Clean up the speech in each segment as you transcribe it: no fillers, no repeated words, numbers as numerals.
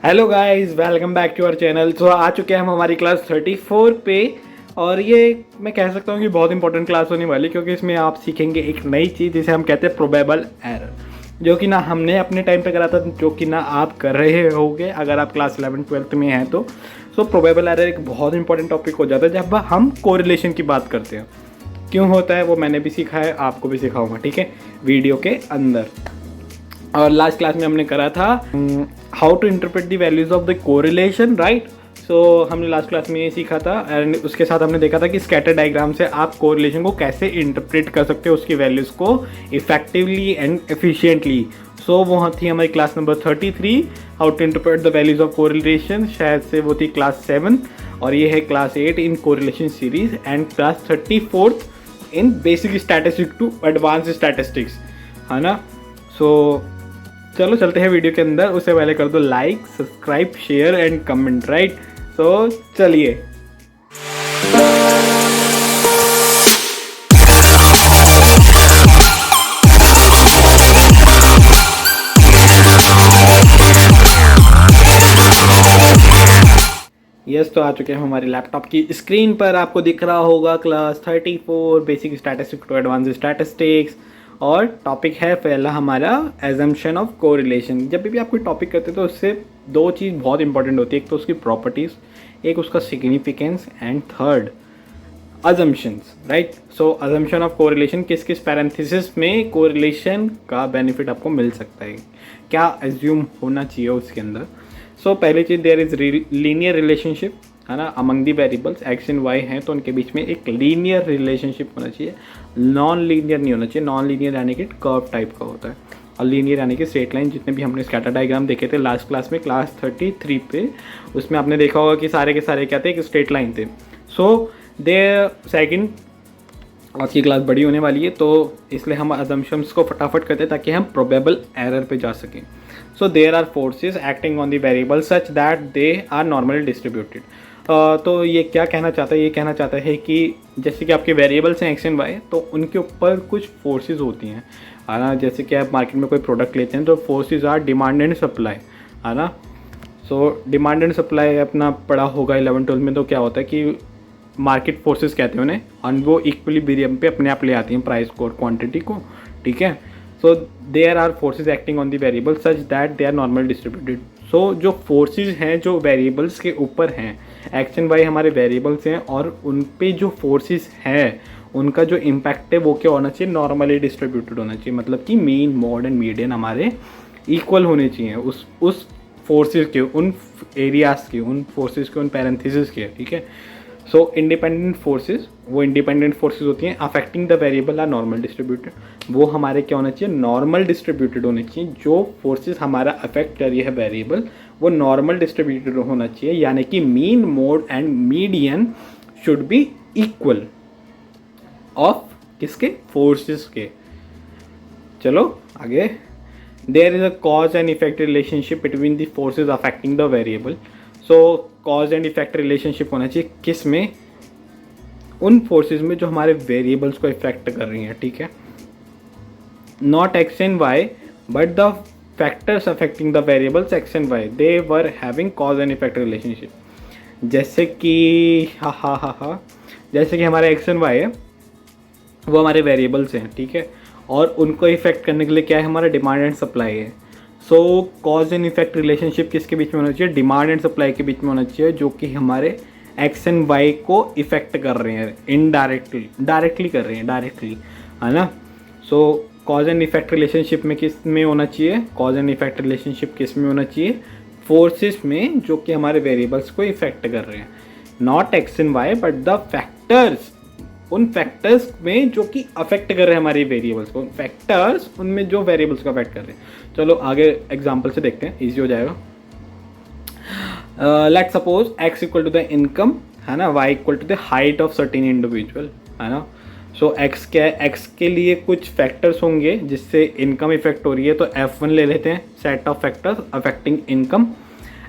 Hello guys, welcome back to our channel. तो आ चुके हैं हम हमारी क्लास 34 पे। और ये मैं कह सकता हूँ कि बहुत इंपॉर्टेंट क्लास होने वाली, क्योंकि इसमें आप सीखेंगे एक नई चीज़ जिसे हम कहते हैं प्रोबेबल एरर, जो कि ना हमने अपने टाइम पे करा था, जो कि ना आप कर रहे होगे अगर आप क्लास 11-12 में हैं तो। सो प्रोबेबल एरर एक बहुत इंपॉर्टेंट टॉपिक हो जाता है जब हम कोरिलेशन की बात करते हैं। क्यों होता है वो मैंने भी सीखा है, आपको भी सिखाऊंगा, ठीक है, वीडियो के अंदर। और लास्ट क्लास में हमने करा था how to interpret the values of the correlation, right. So हमने लास्ट क्लास में ये सीखा था, एंड उसके साथ हमने देखा था कि स्कैटर डायग्राम से आप कोरिलेशन को कैसे इंटरप्रेट कर सकते हो, उसकी वैल्यूज़ को इफेक्टिवली एंड एफिशिएंटली। सो वो थी हमारी class number 33, how to interpret the values of correlation. शायद से वो थी क्लास 7, और ये है class 8 in correlation series, and class 34 in basic statistics to advance statistics, है ना। सो चलो चलते हैं वीडियो के अंदर। उससे पहले कर दो like, subscribe, share and comment, right. तो चलिए। यस, तो आ चुके हैं हमारे लैपटॉप की स्क्रीन पर। आपको दिख रहा होगा class 34 basic statistics to advance statistics, और टॉपिक है पहला हमारा एजम्पशन ऑफ कोरिलेशन। जब भी आप कोई टॉपिक करते हैं तो उससे दो चीज़ बहुत इंपॉर्टेंट होती है, एक तो उसकी प्रॉपर्टीज़, एक उसका significance, and third assumptions, right. So assumption of correlation, किस किस पैरेंथेसिस में कोरिलेशन का बेनिफिट आपको मिल सकता है, क्या एज्यूम होना चाहिए उसके अंदर। सो पहली चीज़, देयर इज़ लीनियर रिलेशनशिप, है ना, among the variables X and Y हैं, तो उनके बीच में एक लीनियर रिलेशनशिप होना चाहिए, नॉन लीनियर नहीं होना चाहिए। नॉन लीनियर यानी कि कर्व टाइप का होता है, और लीनियर यानी कि स्ट्रेट लाइन। जितने भी हमने स्कैटर डायग्राम देखे थे लास्ट क्लास में, क्लास 33 पे, उसमें आपने देखा होगा कि सारे के सारे क्या थे, एक स्ट्रेट लाइन थे। सो दे सेकंड, आज की क्लास बड़ी होने वाली है तो इसलिए हम अजम्पशंस को फटाफट करते हैं ताकि हम प्रोबेबल एरर पे जा सकें। So there are forces acting on the variable such that they are normally distributed. तो ये क्या कहना चाहता है, ये कहना चाहता है कि जैसे कि आपके वेरिएबल्स हैं एक्स एंड वाई, तो उनके ऊपर कुछ फोर्सेस होती हैं, है ना। जैसे कि आप मार्केट में कोई प्रोडक्ट लेते हैं तो forces are demand and supply, है ना। सो डिमांड एंड सप्लाई अपना पढ़ा होगा 11-12 में। तो क्या होता है कि मार्केट फोर्सेस कहते हैं उन्हें, और वो इक्विलिब्रियम पे अपने आप ले आती हैं प्राइस को और क्वांटिटी को, ठीक है। So there are forces acting on the variable such that they are normal distributed. So जो फोर्सेस हैं जो वेरिएबल्स के ऊपर हैं, एक्स एंड वाई हमारे वेरिएबल्स हैं, और उन पे जो फोर्सेस हैं उनका जो इम्पैक्ट है वो क्या होना चाहिए, नॉर्मली डिस्ट्रीब्यूटेड होना चाहिए। मतलब कि मीन, मोड एंड मीडियन हमारे इक्वल होने चाहिए उस फोर्सेस के, उन एरियाज के, उन फोर्सेस के, उन पैरेंथेसिस के, ठीक है। सो इंडिपेंडेंट फोर्सेस, वो इंडिपेंडेंट फोर्सेस होती हैं affecting the variable are normal distributed. वो हमारे क्या होना चाहिए, नॉर्मल डिस्ट्रीब्यूटेड होने चाहिए। जो फोर्सेस हमारा अफेक्ट कर रही है वेरिएबल, वो नॉर्मल डिस्ट्रीब्यूटेड होना चाहिए, यानी कि mean, mode and median should be equal of किसके, फोर्सेस के। चलो आगे। There is a cause and effect relationship between the forces affecting the variable. So cause and effect relationship होना चाहिए किस में, उन फोर्सेस में जो हमारे वेरिएबल्स को इफेक्ट कर रही हैं, ठीक है। Not X and Y but the factors affecting the variables X and Y, they were having cause and effect relationship. जैसे कि जैसे कि हमारे एक्स एंड वाई है, वो हमारे वेरिएबल्स हैं, ठीक है, और उनको इफेक्ट करने के लिए क्या है, हमारा डिमांड एंड सप्लाई है। सो कॉज एंड इफेक्ट रिलेशनशिप किसके बीच में होना चाहिए, डिमांड एंड सप्लाई के बीच में होना चाहिए, जो कि हमारे एक्स एंड वाई को इफेक्ट कर रहे हैं इनडायरेक्टली, डायरेक्टली कर रहे हैं, डायरेक्टली, है ना। सो कॉज एंड इफेक्ट रिलेशनशिप में किस में होना चाहिए, कॉज एंड इफेक्ट रिलेशनशिप किस में होना चाहिए, फोर्सेस में जो कि हमारे वेरिएबल्स को इफेक्ट कर रहे हैं। Not X and Y but the factors, उन फैक्टर्स में जो कि अफेक्ट कर रहे हैं हमारे वेरिएबल्स को, फैक्टर्स उनमें जो वेरिएबल्स को अफेक्ट कर रहे हैं। चलो आगे एग्जांपल से देखते हैं, इजी हो जाएगा। Let suppose x equal to the income, है ना, y equal to the height of certain individual, है ना। सो x क्या है, x के लिए कुछ फैक्टर्स होंगे जिससे इनकम इफेक्ट हो रही है, तो F1 ले लेते हैं, set of factors affecting income,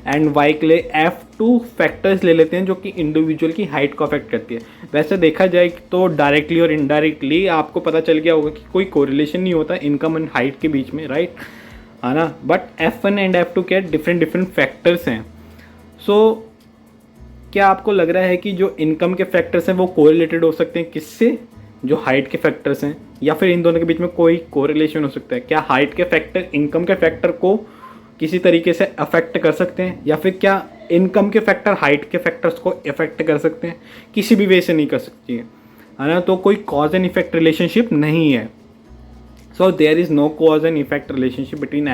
and Y के लिए F2 फैक्टर्स ले लेते हैं जो कि इंडिविजुअल की हाइट को अफेक्ट करती है। वैसे देखा जाए तो डायरेक्टली और इनडायरेक्टली आपको पता चल गया होगा कि कोई कोरिलेशन नहीं होता इनकम एंड हाइट के बीच में, राइट। है ना। बट F1 एंड F2 क्या डिफरेंट डिफरेंट फैक्टर्स हैं। सो क्या आपको लग रहा है कि जो इनकम के फैक्टर्स हैं वो कोरिलेटेड हो सकते हैं किससे, जो हाइट के फैक्टर्स हैं, या फिर इन दोनों के बीच में कोई कोरिलेशन हो सकता है? क्या हाइट के फैक्टर इनकम के फैक्टर को किसी तरीके से अफेक्ट कर सकते हैं, या फिर क्या इनकम के फैक्टर हाइट के फैक्टर्स को अफेक्ट कर सकते हैं? किसी भी वे से नहीं कर सकती है ना। तो कोई कॉज एंड इफेक्ट रिलेशनशिप नहीं है। So there is no cause and effect relationship between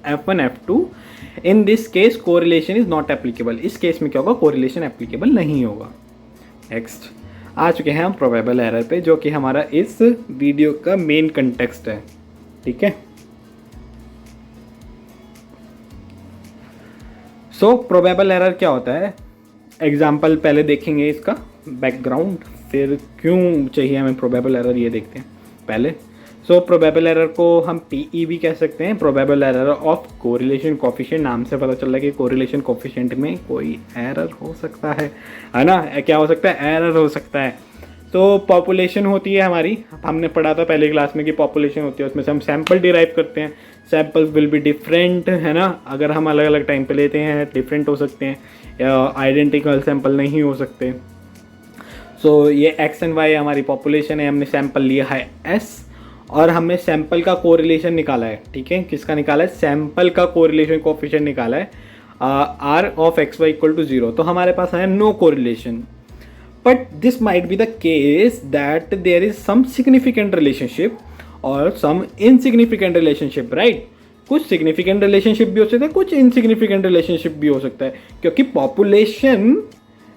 F1 F2। In this case correlation is not applicable. इस केस में क्या होगा, कोरिलेशन एप्लीकेबल नहीं होगा। नेक्स्ट आ चुके हैं हम प्रोबेबल एरर पे, जो कि हमारा इस वीडियो का मेन कंटेक्स्ट है। ठीक है, सो प्रोबेबल एरर क्या होता है, एग्जाम्पल पहले देखेंगे इसका बैकग्राउंड, फिर क्यों चाहिए हमें प्रोबेबल एरर ये देखते हैं पहले। सो प्रोबेबल एरर को हम PE भी कह सकते हैं, probable error of correlation coefficient. नाम से पता चल रहा है कि कोरिलेशन कोफिशिएंट में कोई एरर हो सकता है ना। क्या हो सकता है, एरर हो सकता है। तो पॉपुलेशन होती है हमारी, हमने पढ़ा था पहले क्लास में कि पॉपुलेशन होती है, उसमें से हम सैंपल डिराइव करते हैं। सैंपल्स विल बी डिफरेंट, है ना। अगर हम अलग अलग टाइम पे लेते हैं डिफरेंट हो सकते हैं, या आइडेंटिकल सैंपल नहीं हो सकते। सो ये X एंड Y हमारी पॉपुलेशन है, हमने सैंपल लिया है S, और हमने सैंपल का कोरिलेशन निकाला है। ठीक है, किसका निकाला है, सैंपल का कोरिलेशन कोफिशिएंट निकाला है, R of XY equal to 0। तो हमारे पास है no correlation. But this might be the case that there is some significant relationship और सम इनसिग्निफिकेंट रिलेशनशिप, राइट। कुछ सिग्निफिकेंट रिलेशनशिप भी हो सकता है, कुछ इनसिग्निफिकेंट रिलेशनशिप भी हो सकता है, क्योंकि population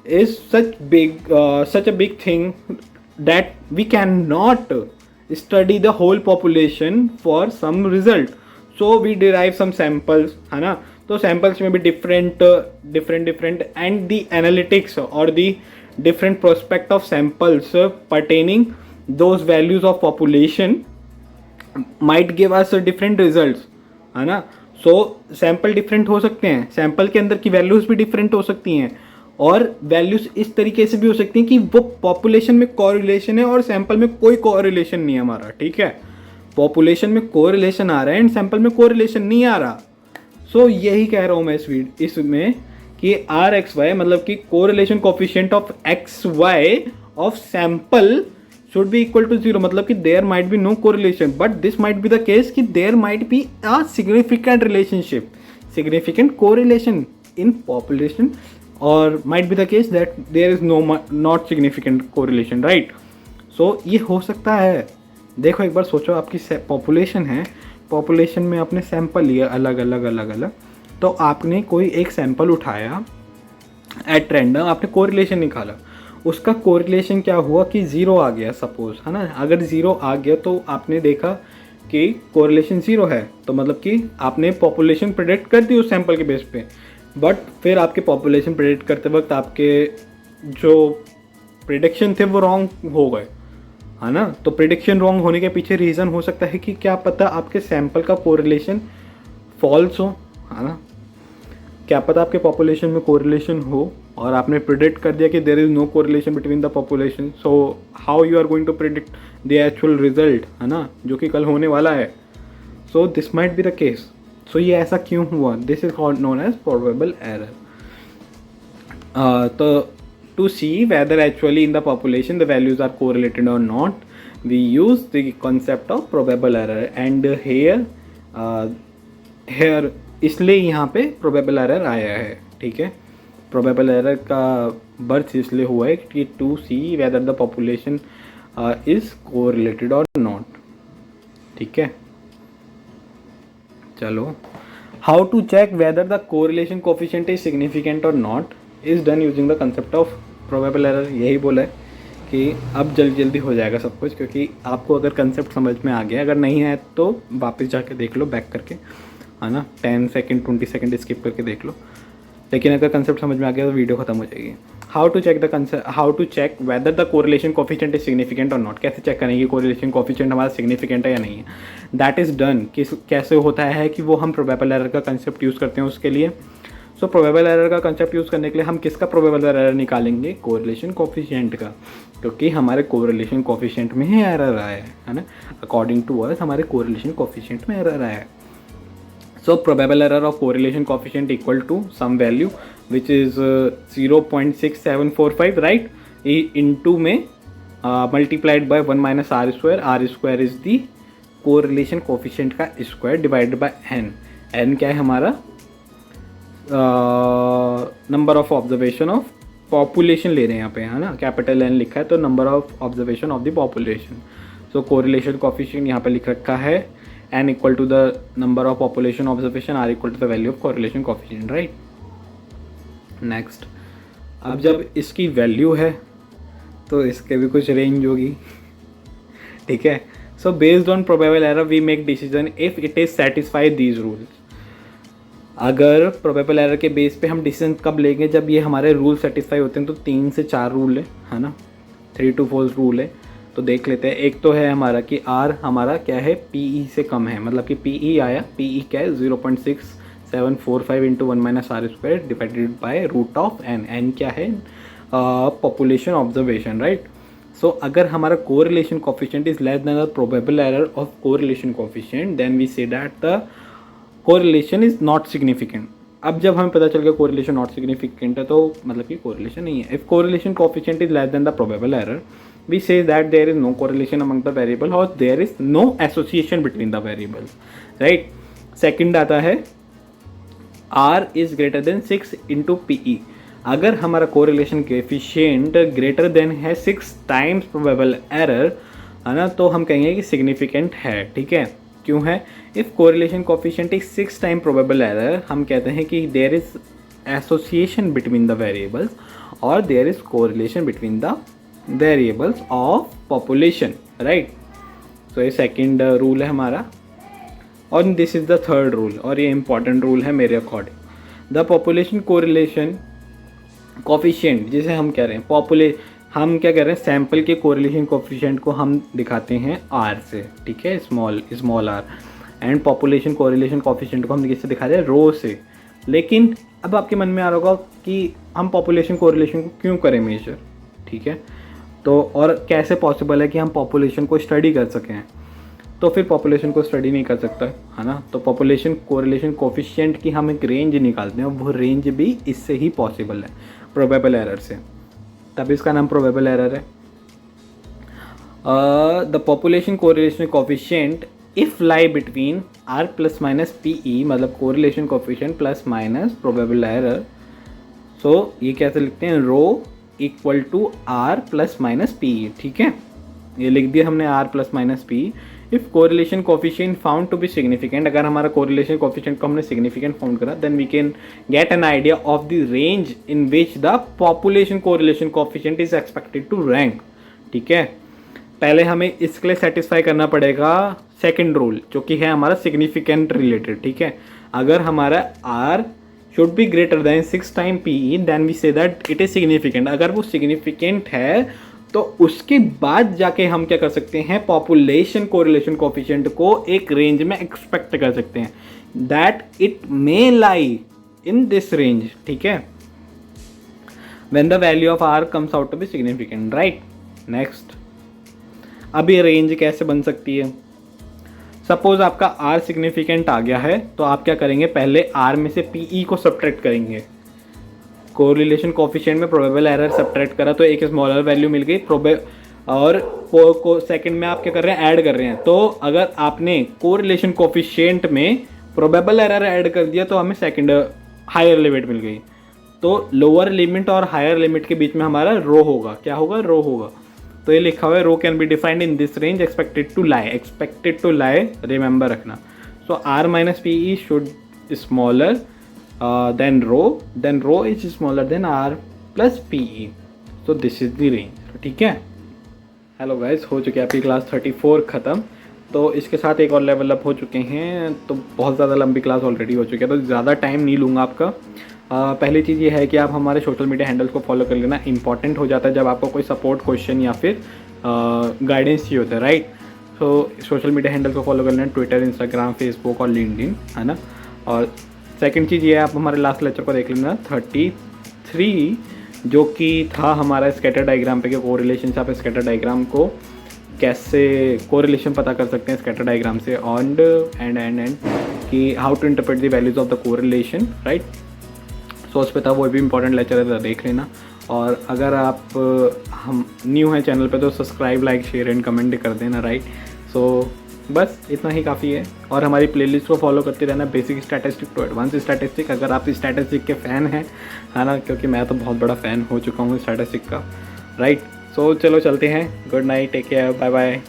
is such a big thing that we cannot study the whole population for some result. So we derive some samples, है ना। तो samples में भी different and the analytics or the different prospect of samples pertaining those values of population might give us different results, है ना। So sample different हो सकते हैं, sample के अंदर की values भी different हो सकती हैं, और वैल्यूज इस तरीके से भी हो सकती हैं कि वो पॉपुलेशन में कोरिलेशन है और सैंपल में कोई कोरिलेशन नहीं है हमारा। ठीक है, पॉपुलेशन में कोरिलेशन आ रहा है एंड सैंपल में कोरिलेशन नहीं आ रहा। सो यही कह रहा हूँ मैं इसमें कि RXY मतलब कि correlation coefficient of XY of sample should be equal to 0, मतलब कि there might be no correlation, but this might be the case कि there might be a significant relationship, significant correlation in population, or might be the case that there is not significant correlation, right? So ये हो सकता है। देखो एक बार सोचो, आपकी population है, पॉपुलेशन में आपने सैंपल लिया अलग अलग, तो आपने कोई एक सैंपल उठाया एट रैंडम, आपने कोरिलेशन निकाला, उसका कोरिलेशन क्या हुआ कि 0 आ गया सपोज, है ना। अगर 0 आ गया तो आपने देखा कि कोरिलेशन 0 है, तो मतलब कि आपने पॉपुलेशन प्रेडिक्ट कर दी उस सैंपल के बेस पे। बट फिर आपके पॉपुलेशन प्रेडिक्ट करते वक्त आपके जो प्रेडिक्शन थे वो रॉन्ग हो गए, है ना। तो प्रेडिक्शन रॉन्ग होने के पीछे रीज़न हो सकता है कि क्या पता आपके सैंपल का कोरिलेशन फॉल्स हो, है ना। क्या पता आपके पॉपुलेशन में कोरिलेशन हो और आपने प्रेडिक्ट कर दिया कि there is no correlation between the population. So how you are going to predict the actual result, है ना, जो कि कल होने वाला है। So this might be the case. So ये ऐसा क्यों हुआ, this is known as probable error. तो to see whether actually in the population the values are correlated और not, we use the concept of probable error and here इसलिए यहाँ पे probable error आया है। ठीक है, प्रोबेबल एरर का बर्थ इसलिए हुआ है कि to see whether the population is correlated और नॉट। ठीक है, चलो, how to check whether the correlation coefficient is significant और not is done using the concept of probable error. यही बोला है कि अब जल्दी हो जाएगा सब कुछ, क्योंकि आपको अगर कंसेप्ट समझ में आ गया, अगर नहीं है तो वापस जाके देख लो बैक करके, है ना, 10 सेकेंड 20 सेकेंड स्किप करके देख लो। लेकिन अगर कंसेप्ट समझ में आ गया तो वीडियो खत्म हो जाएगी। How to check whether the correlation coefficient is significant और नॉट। कैसे चेक करेंगे कोरिलेशन कोफिशिएंट हमारा सिग्निफिकेंट है या नहीं है। दैट इज़ डन, कैसे होता है कि वो हम प्रोबेबल एरर का कंसेप्ट यूज़ करते हैं उसके लिए। सो प्रोबेबल एरर का कंसेप्ट यूज़ करने के लिए हम किसका प्रोबेबल एरर निकालेंगे, कोरिलेशन कोफिशिएंट का, क्योंकि हमारे कोरिलेशन कोफिशिएंट में ही एरर आया है ना। अकॉर्डिंग टू अस हमारे कोरिलेशन कोफिशिएंट में एरर आया है। So probable error of correlation coefficient equal to some value which is 0.6745, right? Into में multiplied by 1 minus r square. R square is the correlation coefficient का square divided by n. n क्या है हमारा? Number of observation of population ले रहे हैं यहाँ पे, है ना, कैपिटल एन लिखा है तो number of observation of the population. So correlation coefficient यहाँ पे लिख रखा है n equal to the number of population observation, r equal to the value of correlation coefficient, right. Next, अब जब इसकी वैल्यू है तो इसके भी कुछ रेंज होगी, ठीक है. So based on probable error we make decision if it is satisfy these rules. अगर प्रोबेबल एरर के बेस पे हम डिसीजन कब लेंगे? जब ये हमारे रूल सेटिस्फाई होते हैं. तो 3 से 4 रूल है ना, 3 to 4 रूल है. तो देख लेते हैं. एक तो है हमारा कि R हमारा क्या है, PE से कम है, मतलब कि PE आया, PE क्या है 0.6745 into 1 minus r square divided by root of n. n क्या है? Population observation, right. सो अगर हमारा correlation coefficient is less than the probable error of correlation coefficient then we say that the correlation is not significant. अब जब हमें पता चल गया कोरिलेशन नॉट सिग्निफिकेंट है तो मतलब कि कोरिलेशन नहीं है. If correlation coefficient is less than the probable error we say that there is no correlation among the variable or there is no association between the variables, right. Second आता है R is greater than 6 into PE. अगर हमारा correlation coefficient greater than है 6 times probable error, है ना, तो हम कहेंगे कि significant है, ठीक है. क्यों है? If correlation coefficient is 6 times probable error, हम कहते हैं कि there is association between the variables or there is correlation between the variables of population, right. So ये सेकेंड रूल है हमारा और this is the third rule और ये इंपॉर्टेंट रूल है मेरे according. The population correlation coefficient जिसे हम कह रहे हैं हम क्या कह रहे हैं, सैंपल के कोरिलेशन कोफिशिएंट को हम दिखाते हैं R से, ठीक है, small r. And population correlation coefficient को हम किससे दिखा रहे हैं? रो से. लेकिन अब आपके मन में आ रहा होगा कि हम पॉपुलेशन कोरिलेशन को क्यों करें मेजर, ठीक है. तो और कैसे पॉसिबल है कि हम पॉपुलेशन को स्टडी कर सकें? तो फिर पॉपुलेशन को स्टडी नहीं कर सकता है ना. तो पॉपुलेशन कोरिलेशन कोफिशिएंट की हम एक रेंज निकालते हैं और वो रेंज भी इससे ही पॉसिबल है, प्रोबेबल एरर से. तब इसका नाम प्रोबेबल एरर है. The population correlation coefficient if lie between R plus minus PE, मतलब correlation coefficient plus minus probable error. So ये कैसे लिखते हैं? Rho equal to R plus minus PE, ठीक है. ये लिख दिया हमने R plus minus PE. If correlation coefficient found to be significant, अगर हमारा कोरिलेशन कोफिशिएंट को हमने सिग्निफिकेंट फाउंड करा then we can get an idea of the range in which the population correlation coefficient is expected to rank, ठीक है. पहले हमें इसके लिए सेटिस्फाई करना पड़ेगा सेकेंड रूल जो कि है हमारा सिग्निफिकेंट रिलेटेड, ठीक है. अगर हमारा R should be greater than 6 times PE then we say that it is significant. अगर वो significant है तो उसके बाद जाके हम क्या कर सकते हैं, पॉपुलेशन कोरिलेशन कोफिशिएंट को एक रेंज में एक्सपेक्ट कर सकते हैं, that it may lie in this range, ठीक है, when the value of R comes out to be significant, right. Next, अब ये रेंज कैसे बन सकती है? सपोज आपका R सिग्निफिकेंट आ गया है तो आप क्या करेंगे, पहले R में से PE को सब्ट्रैक्ट करेंगे. कोरिलेशन कोफिशिएंट में प्रोबेबल एरर सब्ट्रैक्ट करा तो एक स्मॉलर वैल्यू मिल गई, और को सेकंड में आप क्या कर रहे हैं, ऐड कर रहे हैं. तो अगर आपने कोरिलेशन कोफिशिएंट में प्रोबेबल एरर ऐड कर दिया तो हमें सेकंड हायर लिमिट मिल गई. तो लोअर लिमिट और हायर लिमिट के बीच में हमारा रो होगा. क्या होगा? रो होगा. तो ये लिखा हुआ है rho can be defined in this range expected to lie, remember रखना. So R minus PE should smaller than rho is smaller than R plus PE. So this is the range, ठीक है. हेलो गाइस, हो चुकी है आपकी class 34 ख़त्म. तो इसके साथ एक और लेवल अप हो चुके हैं. तो बहुत ज़्यादा लंबी क्लास ऑलरेडी हो चुकी है तो ज़्यादा टाइम नहीं लूँगा आपका. पहली चीज़ ये है कि आप हमारे सोशल मीडिया हैंडल्स को फॉलो कर लेना. इंपॉर्टेंट हो जाता है जब आपको कोई सपोर्ट क्वेश्चन या फिर गाइडेंस चाहिए होता है, राइट. तो सोशल मीडिया हैंडल को फॉलो कर लेना, ट्विटर, इंस्टाग्राम, फेसबुक और लिंक्डइन, है ना. और सेकंड चीज़ ये है, आप हमारे लास्ट लेक्चर को देख लेना 33, जो कि था हमारा स्कैटर डायग्राम पे, कि कोरिलेशन से आप स्कैटर डायग्राम को कैसे कोरिलेशन पता कर सकते हैं स्कैटर डायग्राम से. एंड कि how to interpret the values of the correlation, right. So उस पे था, वो भी इंपॉर्टेंट लेक्चर है, देख लेना। और अगर आप हम न्यू हैं चैनल पे तो subscribe, like, share and comment कर देना, राइट। सो बस इतना ही काफ़ी है। और हमारी प्लेलिस्ट को फॉलो करते रहना, basic statistic to advance statistic. अगर आप स्टैटिस्टिक के फ़ैन हैं, है ना, क्योंकि मैं तो बहुत बड़ा फ़ैन हो चुका हूँ स्टैटिस्टिक का, राइट। सो चलो चलते हैं, good night, take care, bye bye.